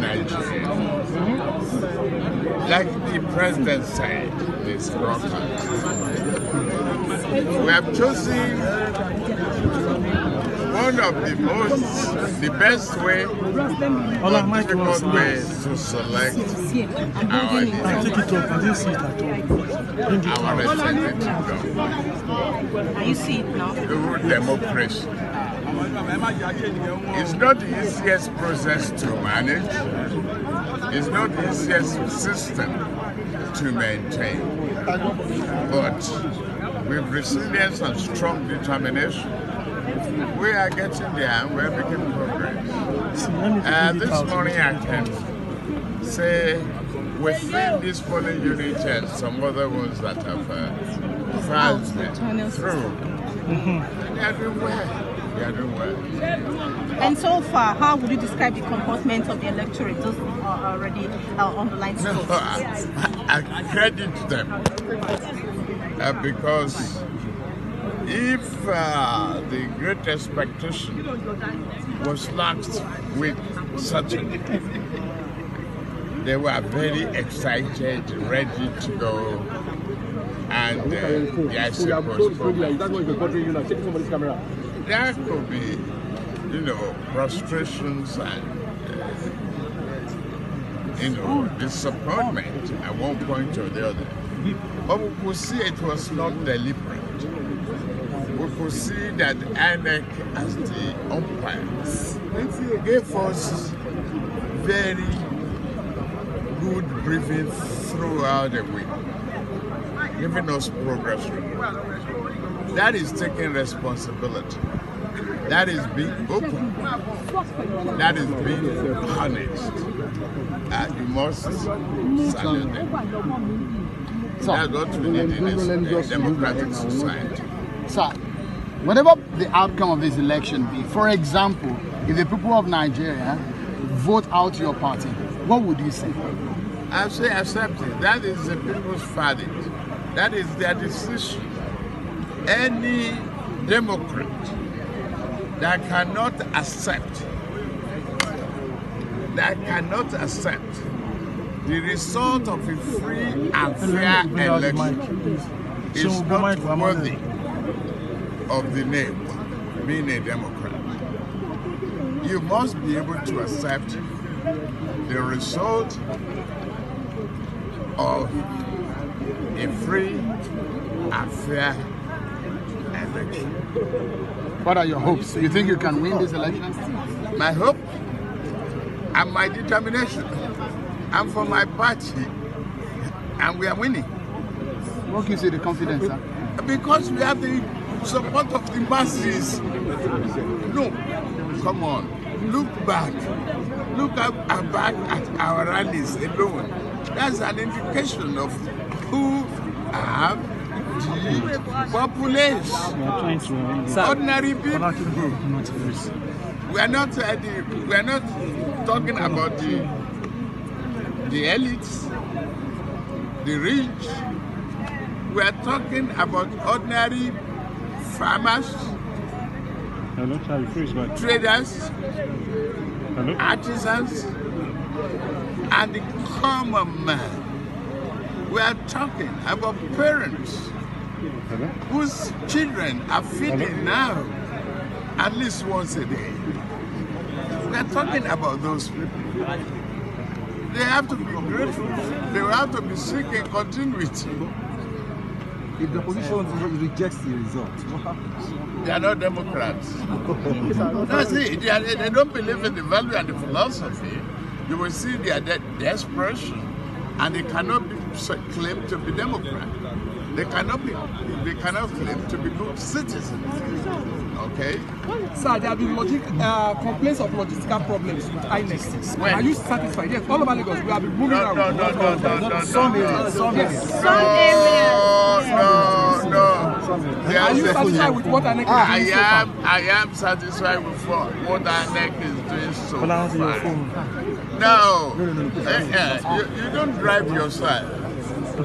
Nigeria. Like the president said, this broker, we have chosen one of the best way, or difficult ways to select our representative. And you see it now? Through democracy. It's not the easiest process to manage. It's not the easiest system to maintain. But with resilience and strong determination, we are getting there and we're making progress. This morning I can say within this polling unit and some other ones that have passed through, they are doing well. They are doing well. And so far, how would you describe the comportment of the electorate? Those who are already on the line. I credit them because if the great expectation was lacked with certainty, they were very excited, ready to go, and yes, there could be, frustrations and disappointment at one point or the other. But we could see it was not deliberate. We could see that INEC as the umpires gave us very good briefing throughout the week, giving us progress reports. That is taking responsibility. That is being open. That is being honest. You must salute them. That's what we need in a democratic society. Sir, whatever the outcome of this election be, for example, if the people of Nigeria vote out your party, what would you say? I say accept it. That is the people's verdict. That is their decision. Any Democrat that cannot accept the result of a free and fair election is not worthy of the name being a Democrat. You must be able to accept the result of a free and fair election. What are your hopes? You think you can win this election? My hope and my determination, and for my party, and we are winning. What gives you the confidence, sir? Because we have the support of the masses. No, come on, look back. Look back at our rallies alone. That's an indication of who have the population. Ordinary people. We are not talking about the elites, the rich. We are talking about ordinary farmers, traders, artisans, and the common man. We are talking about parents whose children are feeding now at least once a day. We are talking about those people. They have to be grateful. They will have to be seeking continuity. If the opposition rejects the result, they are not Democrats. No, see, they don't believe in the value and the philosophy. You will see their desperation, and they cannot claim to be Democrat. They cannot claim to be good citizens. Okay? Sir, there have been complaints of logistical problems with INEC. Are you satisfied? Yes, all over Lagos, we have been moving around. Some areas. No. Are you satisfied with what INEC is doing so far? I am satisfied with what INEC is doing so far. No. You don't drive yourself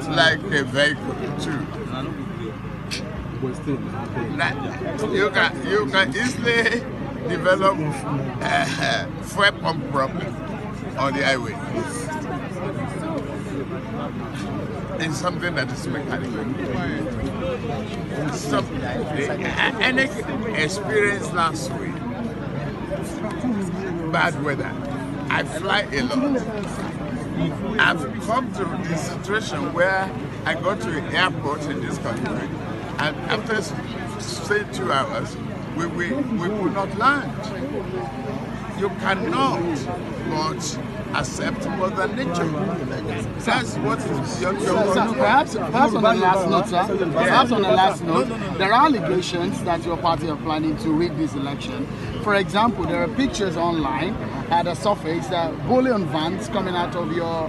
like a vehicle too. You can easily develop fuel pump problem. on the highway is something that is mechanical. Any experience last week, bad weather. I fly a lot. I've come to the situation where I go to an airport in this country, and after staying 2 hours, we could not land. You cannot but accept Mother Nature. That's what is your perhaps on the last note, sir. Perhaps on the last note, there are allegations that your party are planning to rig this election. For example, there are pictures online at the surface bullion vans coming out of your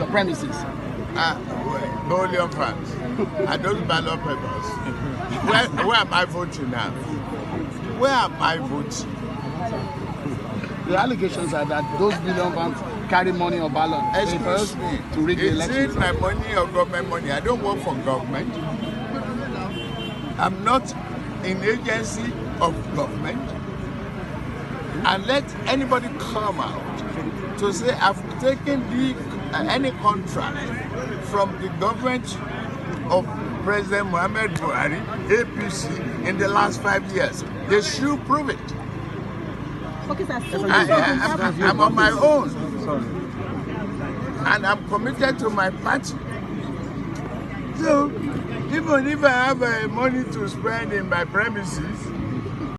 premises. Bullion vans. And those ballot papers. Where am I voting now? Where am I voting? The allegations are that those billion vans carry money or ballot papers to rig the election. Is it my money or government money? I don't work for government. I'm not an agency of government. And let anybody come out to say I've taken any contract from the government of President Muhammad Buhari, APC, in the last 5 years. They should prove it. Okay, sir. I'm on my own. And I'm committed to my party. So, even if I have money to spend in my premises,